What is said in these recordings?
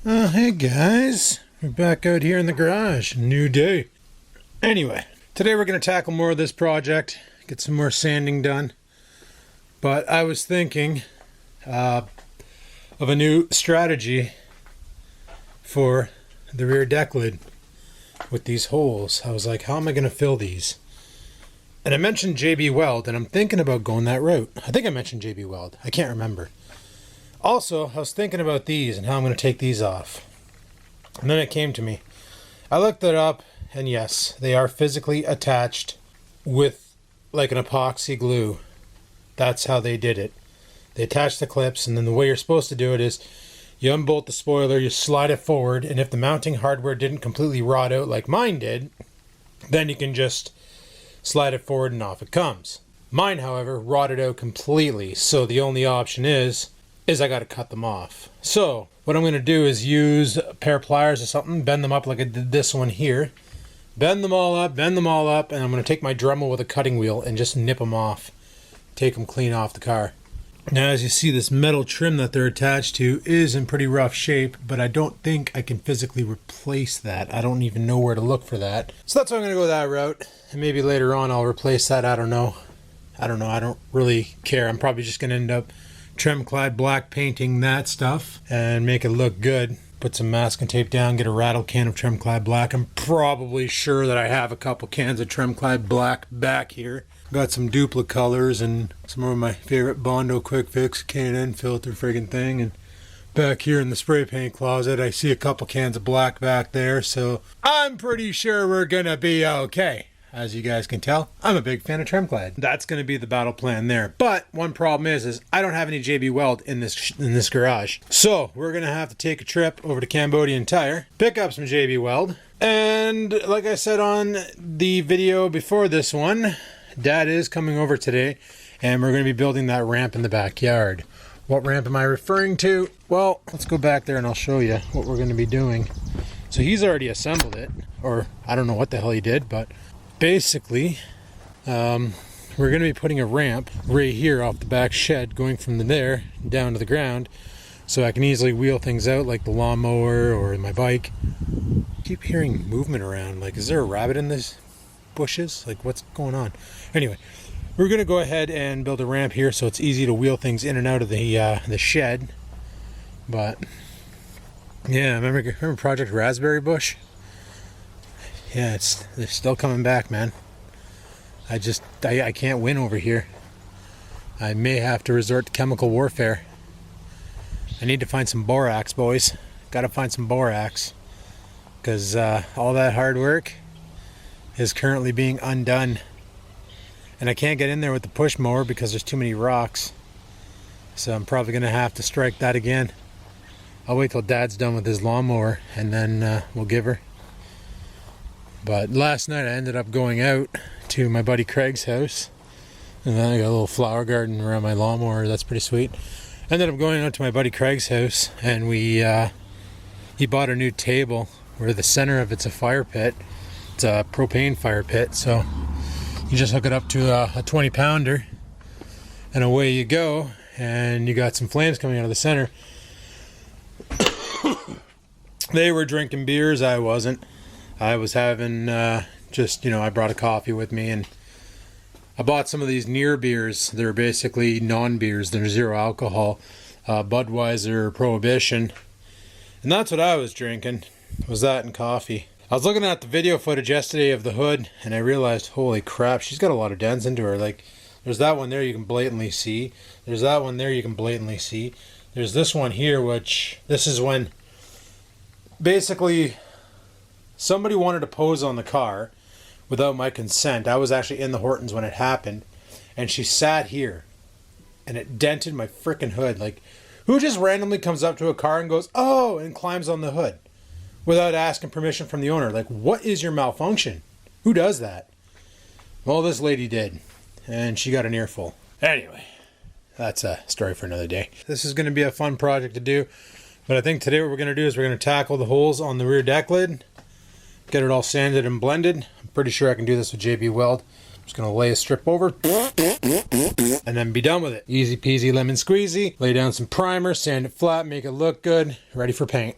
Hey guys, we're back out here in the garage. New day. Anyway, today we're going to tackle more of this project, get some more sanding done. But I was thinking of a new strategy for the rear deck lid with these holes. I was like, how am I going to fill these? And I mentioned JB Weld, and I'm thinking about going that route. I think I mentioned JB Weld. I can't remember. Also, I was thinking about these and how I'm going to take these off. And then it came to me. I looked it up, and yes, they are physically attached with like an epoxy glue. That's how they did it. They attach the clips, and then the way you're supposed to do it is you unbolt the spoiler, you slide it forward, and if the mounting hardware didn't completely rot out like mine did, then you can just slide it forward and off it comes. Mine, however, rotted out completely, so the only option is I got to cut them off. So what I'm going to do is use a pair of pliers or something, bend them up like I did this one here, bend them all up, and I'm going to take my Dremel with a cutting wheel and just nip them off, take them clean off the car. Now, as you see, this metal trim that they're attached to is in pretty rough shape, but I don't think I can physically replace that. I don't even know where to look for that. So that's why I'm going to go that route, and maybe later on I'll replace that. I don't know. I don't really care. I'm probably just going to end up Tremclad black painting that stuff and make it look good. Put some masking tape down, get a rattle can of Tremclad black. I'm probably sure that I have a couple cans of Tremclad black back here. Got some duplicate colors and some of my favorite Bondo Quick Fix K&N filter friggin' thing. And back here in the spray paint closet, I see a couple cans of black back there. So I'm pretty sure we're gonna be okay. As you guys can tell, I'm a big fan of Tremclad. That's going to be the battle plan there. But one problem is I don't have any JB Weld in this garage. So we're going to have to take a trip over to Cambodian Tire, pick up some JB Weld. And like I said on the video before this one, Dad is coming over today and we're going to be building that ramp in the backyard. What ramp am I referring to? Well, let's go back there and I'll show you what we're going to be doing. So he's already assembled it, or I don't know what the hell he did, but basically, we're going to be putting a ramp right here off the back shed going from there down to the ground so I can easily wheel things out like the lawnmower or my bike. I keep hearing movement around. Like, is there a rabbit in these bushes? Like, what's going on? Anyway, we're going to go ahead and build a ramp here so it's easy to wheel things in and out of the shed. But yeah, remember Project Raspberry Bush? Yeah, they're still coming back, man. I can't win over here. I may have to resort to chemical warfare. I need to find some borax, boys. Gotta find some borax. Because all that hard work is currently being undone. And I can't get in there with the push mower because there's too many rocks. So I'm probably going to have to strike that again. I'll wait till Dad's done with his lawnmower and then we'll give her. But last night I ended up going out to my buddy Craig's house. And then I got a little flower garden around my lawnmower. That's pretty sweet. Ended up going out to my buddy Craig's house. And he bought a new table where the center of it's a fire pit. It's a propane fire pit. So you just hook it up to a 20 pounder. And away you go. And you got some flames coming out of the center. They were drinking beers. I wasn't. I was having I brought a coffee with me and I bought some of these near beers. They're basically non-beers. They're zero alcohol. Budweiser, Prohibition. And that's what I was drinking. Was that and coffee. I was looking at the video footage yesterday of the hood and I realized, holy crap, she's got a lot of dents into her. Like, there's that one there you can blatantly see. There's that one there you can blatantly see. There's this one here, which this is when basically somebody wanted to pose on the car without my consent. I was actually in the Hortons when it happened, and she sat here, and it dented my frickin' hood. Like, who just randomly comes up to a car and goes, oh, and climbs on the hood without asking permission from the owner? Like, what is your malfunction? Who does that? Well, this lady did, and she got an earful. Anyway, that's a story for another day. This is going to be a fun project to do, but I think today what we're going to do is we're going to tackle the holes on the rear deck lid, get it all sanded and blended. I'm pretty sure I can do this with JB Weld. I'm just going to lay a strip over and then be done with it. Easy peasy lemon squeezy. Lay down some primer, sand it flat, make it look good. Ready for paint.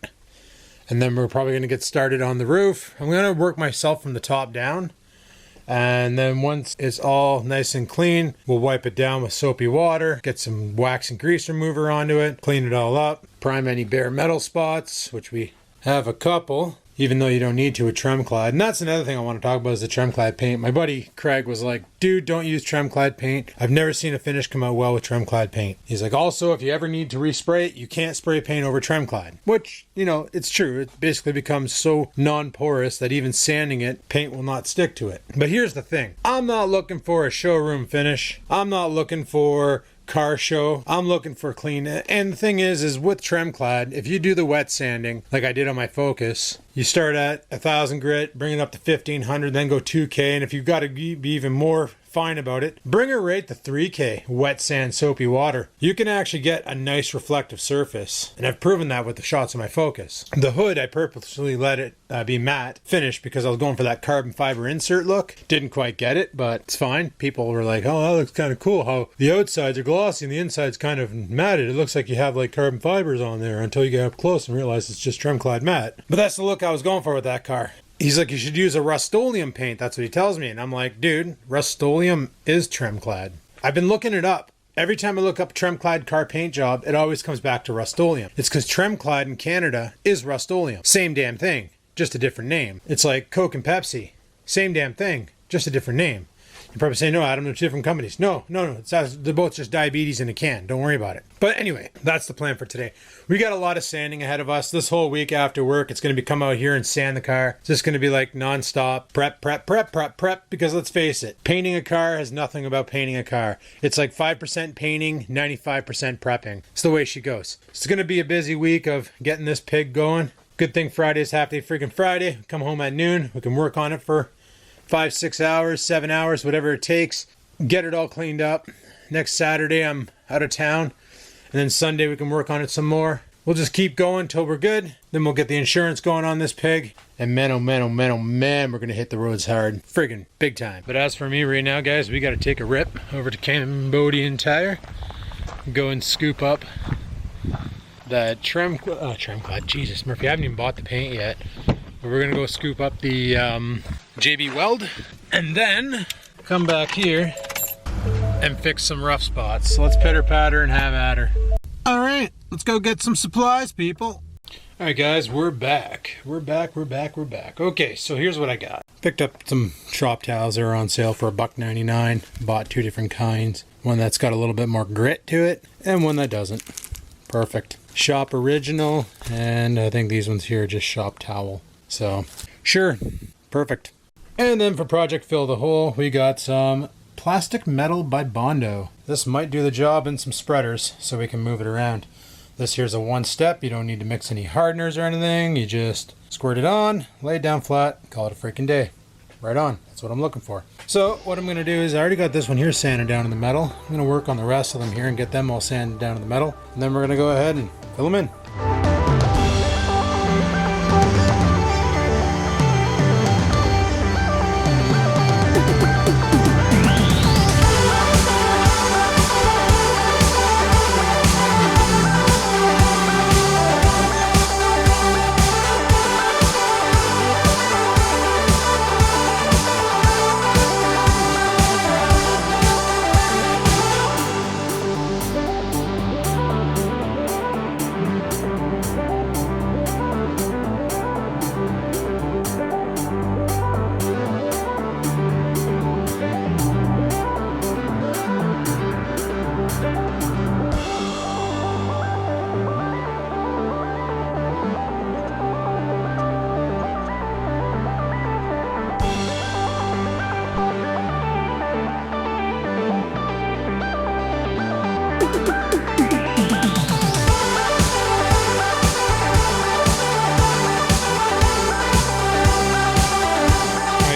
And then we're probably going to get started on the roof. I'm going to work myself from the top down. And then once it's all nice and clean, we'll wipe it down with soapy water, get some wax and grease remover onto it, clean it all up, prime any bare metal spots, which we have a couple, even though you don't need to with Tremclad. And that's another thing I want to talk about is the Tremclad paint. My buddy Craig was like, dude, don't use Tremclad paint. I've never seen a finish come out well with Tremclad paint. He's like, also, if you ever need to respray it, you can't spray paint over Tremclad. Which, you know, it's true. It basically becomes so non-porous that even sanding it, paint will not stick to it. But here's the thing. I'm not looking for a showroom finish. I'm not looking for car show. I'm looking for clean. And the thing is with Tremclad, if you do the wet sanding like I did on my Focus, you start at 1,000 grit, bring it up to 1,500, then go 2K, and if you've got to be even more fine about it, bring it right to 3K wet sand soapy water. You can actually get a nice reflective surface, and I've proven that with the shots of my Focus. The hood, I purposely let it be matte finish because I was going for that carbon fiber insert look. Didn't quite get it, but it's fine. People were like, oh, that looks kind of cool how the outsides are glossy and the inside's kind of matted. It looks like you have like carbon fibers on there, until you get up close and realize it's just Tremclad matte. But that's the look I was going for with that car. He's like, you should use a Rust-Oleum paint. That's what he tells me. And I'm like, dude, Rust-Oleum is Tremclad. I've been looking it up. Every time I look up Tremclad car paint job, it always comes back to Rust-Oleum. It's because Tremclad in Canada is Rust-Oleum. Same damn thing, just a different name. It's like Coke and Pepsi. Same damn thing, just a different name. You probably say, no, Adam, they're two different companies. No. They're both just diabetes in a can. Don't worry about it. But anyway, that's the plan for today. We got a lot of sanding ahead of us. This whole week after work, it's going to be come out here and sand the car. It's just going to be like nonstop prep. Because let's face it, painting a car has nothing about painting a car. It's like 5% painting, 95% prepping. It's the way she goes. It's going to be a busy week of getting this pig going. Good thing Friday's half day freaking Friday. Come home at noon. We can work on it for 5, 6 hours, 7 hours, whatever it takes. Get it all cleaned up. Next Saturday, I'm out of town. And then Sunday, we can work on it some more. We'll just keep going till we're good. Then we'll get the insurance going on this pig. And man, oh man, we're going to hit the roads hard. Friggin' big time. But as for me right now, guys, we got to take a rip over to Cambodian Tire. Go and scoop up that Tremclad. Jesus, Murphy, I haven't even bought the paint yet. But we're going to go scoop up the JB Weld. And then come back here and fix some rough spots. So let's pitter patter and have at her. All right, let's go get some supplies, people. All right, guys, we're back. We're back. Okay, so here's what I got. Picked up some shop towels that are on sale for $1.99. Bought 2 different kinds. One that's got a little bit more grit to it, and one that doesn't. Perfect. Shop original, and I think these ones here are just shop towel. So, sure, perfect. And then for Project Fill the Hole, we got some plastic metal by Bondo. This might do the job in some spreaders, so we can move it around. This here's a one step. You don't need to mix any hardeners or anything. You just squirt it on, lay it down flat, call it a freaking day. Right on. That's what I'm looking for. So what I'm going to do is I already got this one here sanded down in the metal. I'm going to work on the rest of them here and get them all sanded down in the metal. And then we're going to go ahead and fill them in.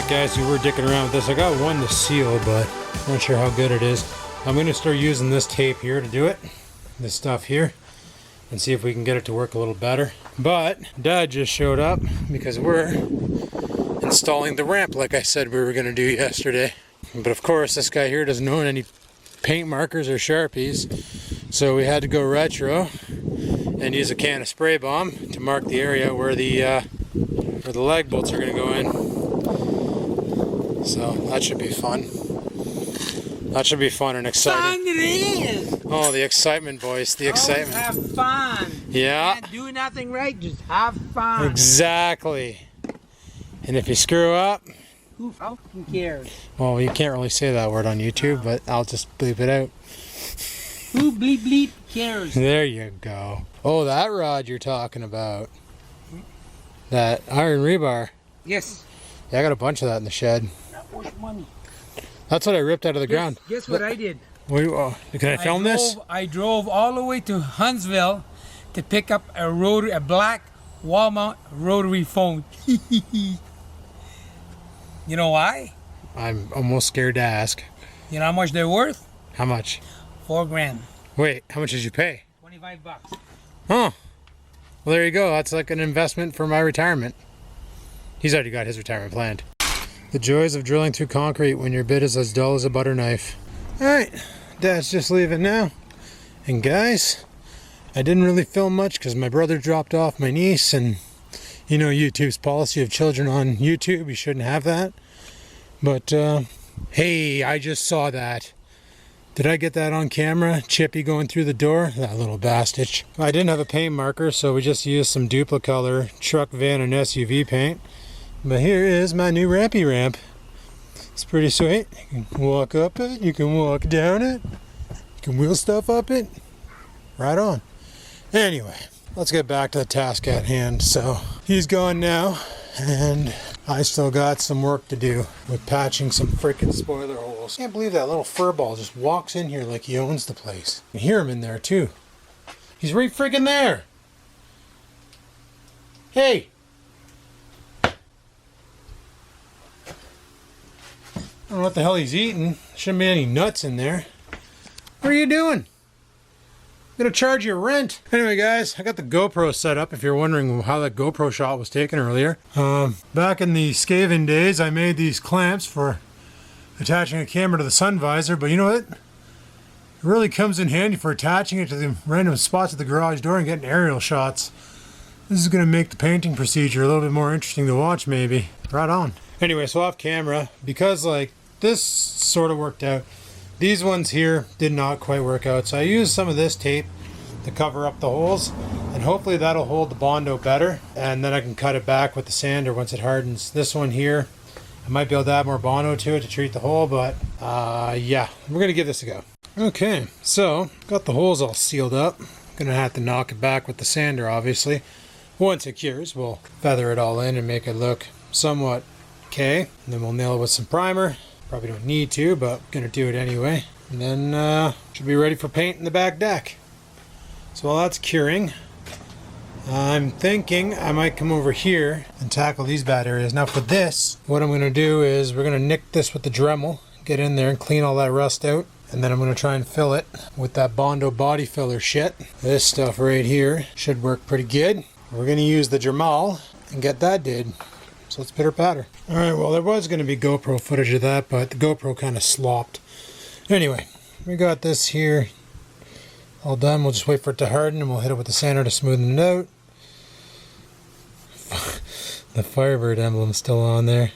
Guys, we were dicking around with this. I got one to seal, but not sure how good it is. I'm going to start using this tape here to do it, this stuff here, and see if we can get it to work a little better. But Dad just showed up because we're installing the ramp like I said we were going to do yesterday. But of course, this guy here doesn't own any paint markers or Sharpies, so we had to go retro and use a can of spray bomb to mark the area where the lag bolts are going to go in. So that should be fun. That should be fun and exciting. Fun it is! Oh, the excitement, boys. The excitement. Have fun. Yeah. You can't do nothing right, just have fun. Exactly. And if you screw up... Who fucking cares? Well, you can't really say that word on YouTube, but I'll just bleep it out. Who bleep bleep cares? There you go. Oh, that rod you're talking about. That iron rebar. Yes. Yeah, I got a bunch of that in the shed. That was money. That's what I ripped out of the ground. Guess what I did? Wait, can I film this? I drove all the way to Huntsville to pick up a black wall mount rotary phone. You know why? I'm almost scared to ask. You know how much they're worth? How much? $4 grand. Wait, how much did you pay? $25. Huh. Well, there you go. That's like an investment for my retirement. He's already got his retirement planned. The joys of drilling through concrete when your bit is as dull as a butter knife. Alright, Dad's just leaving now. And guys, I didn't really film much because my brother dropped off my niece, and you know YouTube's policy of children on YouTube, you shouldn't have that. But, hey, I just saw that. Did I get that on camera? Chippy going through the door? That little bastard. I didn't have a paint marker, so we just used some Duplicolor truck, van, and SUV paint. But here is my new rampy ramp. It's pretty sweet. You can walk up it, you can walk down it, you can wheel stuff up it. Right on. Anyway, let's get back to the task at hand. So, he's gone now, and I still got some work to do with patching some freaking spoiler holes. Can't believe that little furball just walks in here like he owns the place. You can hear him in there too. He's right freaking there. Hey! I don't know what the hell he's eating. Shouldn't be any nuts in there. What are you doing? I'm gonna charge you rent. Anyway, guys, I got the GoPro set up if you're wondering how that GoPro shot was taken earlier. Back in the Skaven days, I made these clamps for attaching a camera to the sun visor, but you know what? It really comes in handy for attaching it to the random spots at the garage door and getting aerial shots. This is gonna make the painting procedure a little bit more interesting to watch, maybe. Right on. Anyway, so off camera, because like this sort of worked out, these ones here did not quite work out. So I used some of this tape to cover up the holes, and hopefully that'll hold the Bondo better, and then I can cut it back with the sander once it hardens. This one here, I might be able to add more Bondo to it to treat the hole, but yeah, we're gonna give this a go. Okay, so got the holes all sealed up. Gonna have to knock it back with the sander, obviously. Once it cures, we'll feather it all in and make it look somewhat okay. And then we'll nail it with some primer. Probably don't need to, but gonna do it anyway. And then should be ready for paint in the back deck. So while that's curing, I'm thinking I might come over here and tackle these bad areas. Now for this, what I'm gonna do is we're gonna nick this with the Dremel, get in there and clean all that rust out. And then I'm going to try and fill it with that Bondo body filler shit. This stuff right here should work pretty good. We're going to use the Dremel and get that did. So let's pitter patter. Alright, well there was going to be GoPro footage of that, but the GoPro kind of slopped. Anyway, we got this here all done. We'll just wait for it to harden and we'll hit it with the sander to smoothen it out. The Firebird emblem's still on there.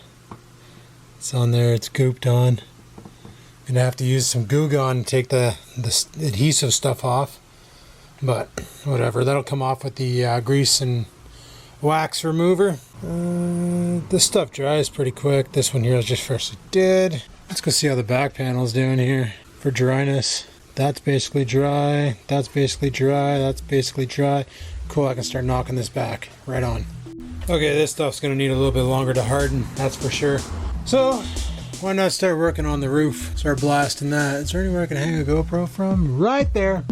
It's on there, it's gooped on. Gonna have to use some Goo Gone to take the adhesive stuff off, but whatever, that'll come off with the grease and wax remover. This stuff dries pretty quick. This one here is just freshly did. Let's go see how the back panel's doing here for dryness. That's basically dry, that's basically dry, that's basically dry. Cool, I can start knocking this back. Right on. Okay, this stuff's gonna need a little bit longer to harden, that's for sure. So why not start working on the roof? Start blasting that. Is there anywhere I can hang a GoPro from? Right there.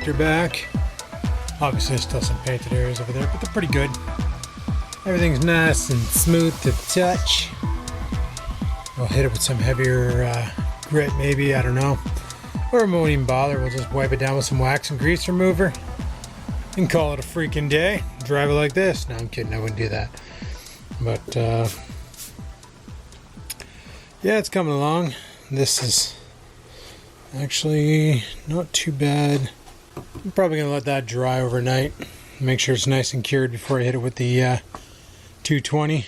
reflector back. Obviously there's still some painted areas over there, but they're pretty good. Everything's nice and smooth to the touch. We'll hit it with some heavier grit maybe, I don't know. Or we won't even bother, we'll just wipe it down with some wax and grease remover and call it a freaking day. Drive it like this. No, I'm kidding, I wouldn't do that. But yeah, it's coming along. This is actually not too bad. I'm probably going to let that dry overnight. Make sure it's nice and cured before I hit it with the 220.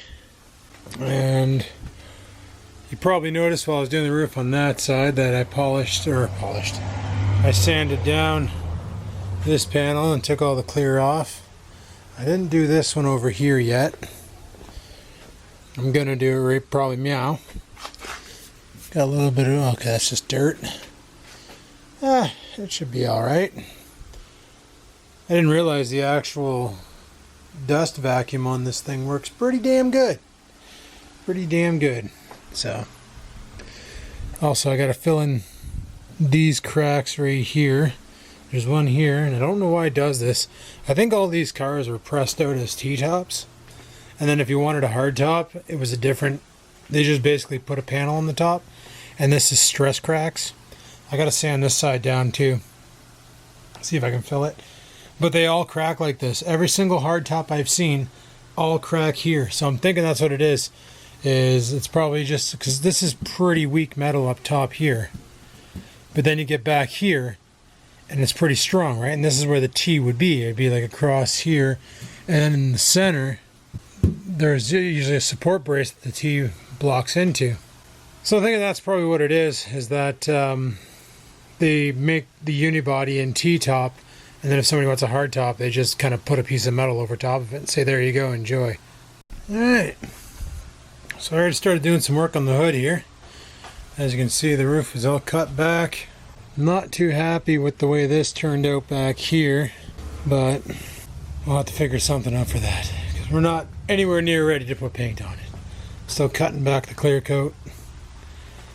And you probably noticed while I was doing the roof on that side that I sanded down this panel and took all the clear off. I didn't do this one over here yet. I'm going to do it right, probably meow. Got a little bit of, okay, that's just dirt. It should be alright. I didn't realize the actual dust vacuum on this thing works pretty damn good. Pretty damn good. So, also I got to fill in these cracks right here. There's one here, and I don't know why it does this. I think all these cars were pressed out as T-tops. And then if you wanted a hard top, it was a different, they just basically put a panel on the top. And this is stress cracks. I got to sand this side down too. See if I can fill it. But they all crack like this. Every single hard top I've seen all crack here. So I'm thinking that's what it is. It's probably just because this is pretty weak metal up top here. But then you get back here and it's pretty strong, right? And this is where the T would be. It'd be like across here. And then in the center, there's usually a support brace that the T blocks into. So I think that's probably what it is that they make the unibody in T-top, and then if somebody wants a hard top, they just kind of put a piece of metal over top of it and say, there you go, enjoy. Alright, so I already started doing some work on the hood here. As you can see, the roof is all cut back. Not too happy with the way this turned out back here, but we'll have to figure something out for that, because we're not anywhere near ready to put paint on it. Still cutting back the clear coat.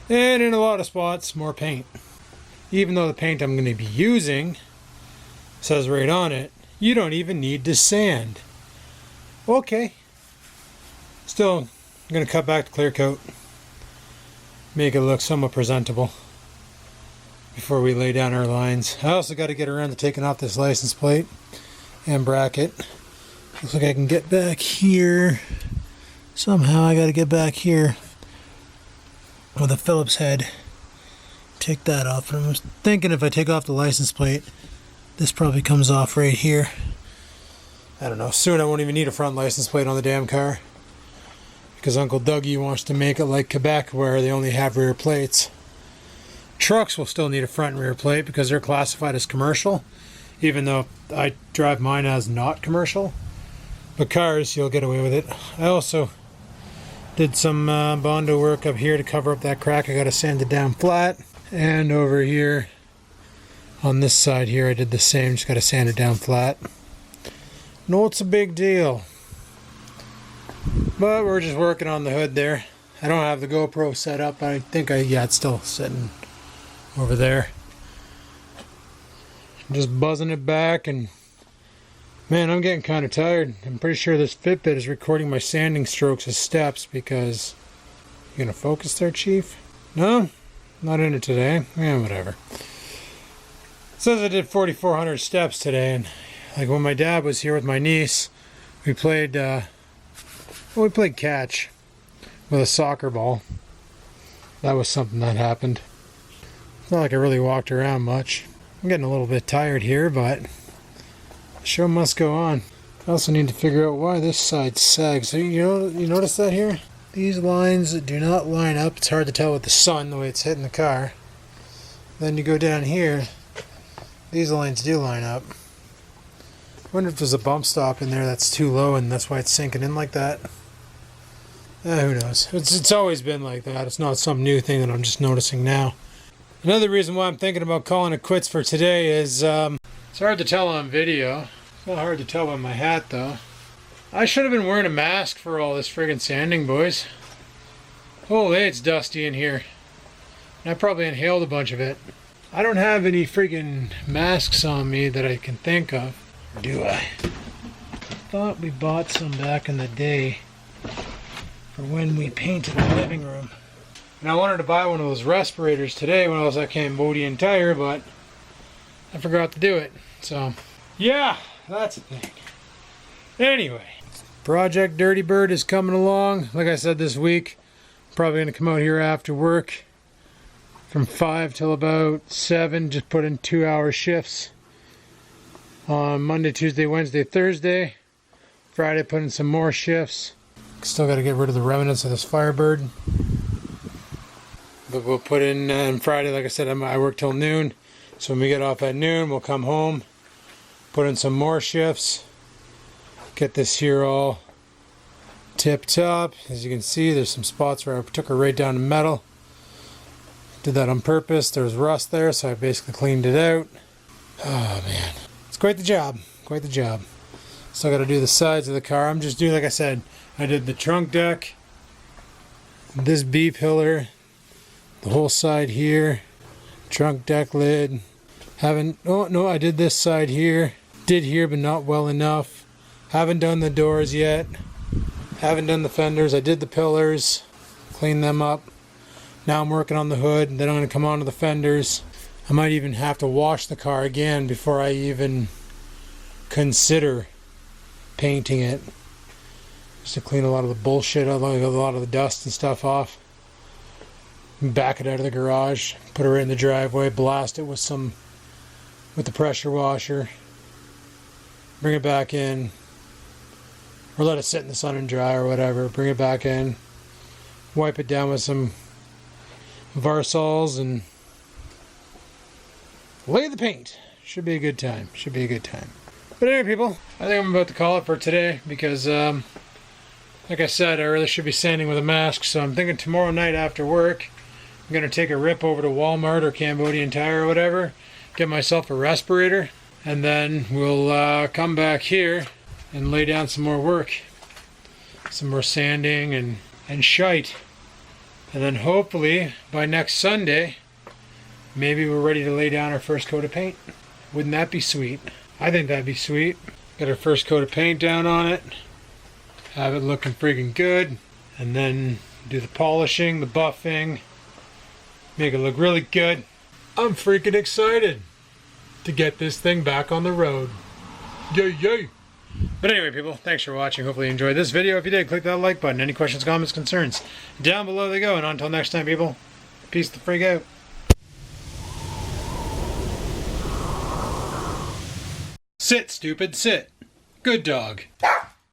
And in a lot of spots, more paint. Even though the paint I'm going to be using says right on it, you don't even need to sand. Okay. Still, I'm going to cut back the clear coat. Make it look somewhat presentable before we lay down our lines. I also got to get around to taking off this license plate and bracket. Looks like I can get back here. Somehow I got to get back here with a Phillips head. Take that off. And I was thinking if I take off the license plate, this probably comes off right here. I don't know. Soon I won't even need a front license plate on the damn car, because Uncle Dougie wants to make it like Quebec where they only have rear plates. Trucks will still need a front and rear plate because they're classified as commercial, even though I drive mine as not commercial. But cars, you'll get away with it. I also did some Bondo work up here to cover up that crack. I got to sand it down flat. And over here, on this side here, I did the same. Just got to sand it down flat. No, it's a big deal. But we're just working on the hood there. I don't have the GoPro set up. I think yeah, it's still sitting over there. Just buzzing it back, and man, I'm getting kind of tired. I'm pretty sure this Fitbit is recording my sanding strokes as steps because... You gonna focus there, Chief? No? Not in it today? Yeah, whatever. It says I did 4,400 steps today, and like when my dad was here with my niece, we played catch with a soccer ball. That was something that happened. It's not like I really walked around much. I'm getting a little bit tired here, but the show must go on. I also need to figure out why this side sags. So you notice that here? These lines do not line up. It's hard to tell with the sun, the way it's hitting the car. Then you go down here, these lines do line up. I wonder if there's a bump stop in there that's too low and that's why it's sinking in like that. Who knows? It's always been like that. It's not some new thing that I'm just noticing now. Another reason why I'm thinking about calling it quits for today is it's hard to tell on video. It's not hard to tell by my hat though. I should have been wearing a mask for all this friggin' sanding, boys. Holy, it's dusty in here. And I probably inhaled a bunch of it. I don't have any freaking masks on me that I can think of. Or do I? Thought we bought some back in the day for when we painted the living room. And I wanted to buy one of those respirators today when I was at Cambodian Tire, but I forgot to do it. So, yeah, that's a thing. Anyway, Project Dirty Bird is coming along. Like I said this week, I'm probably going to come out here after work from 5 till about 7. Just put in 2-hour shifts on Monday, Tuesday, Wednesday, Thursday. Friday, put in some more shifts. Still got to get rid of the remnants of this Firebird. But we'll put in on Friday, like I said, I work till noon. So when we get off at noon, we'll come home, put in some more shifts, get this here all tip-top. As you can see, there's some spots where I took her right down to metal. Did that on purpose. There was rust there, so I basically cleaned it out. Oh, man. It's quite the job. Quite the job. Still got to do the sides of the car. I'm just doing, like I said, I did the trunk deck, this B-pillar, the whole side here, trunk deck lid. I did this side here. Did here, but not well enough. Haven't done the doors yet. Haven't done the fenders. I did the pillars, cleaned them up. Now I'm working on the hood, then I'm going to come on to the fenders. I might even have to wash the car again before I even consider painting it, just to clean a lot of the bullshit, a lot of the dust and stuff off. Back it out of the garage, put it right in the driveway, blast it with the pressure washer, bring it back in, or let it sit in the sun and dry or whatever. Bring it back in, wipe it down with some Varsols and lay the paint. Should be a good time. Should be a good time. But anyway, people, I think I'm about to call it for today because, like I said, I really should be sanding with a mask. So I'm thinking tomorrow night after work, I'm going to take a rip over to Walmart or Cambodian Tire or whatever, get myself a respirator, and then we'll come back here and lay down some more work. Some more sanding and shite. And then hopefully by next Sunday, maybe we're ready to lay down our first coat of paint. Wouldn't that be sweet? I think that'd be sweet. Get our first coat of paint down on it. Have it looking freaking good. And then do the polishing, the buffing. Make it look really good. I'm freaking excited to get this thing back on the road. Yay, yay. But anyway, people, thanks for watching. Hopefully you enjoyed this video. If you did, click that like button. Any questions, comments, concerns, down below they go. And until next time, people, peace the freak out. Sit, stupid, sit. Good dog.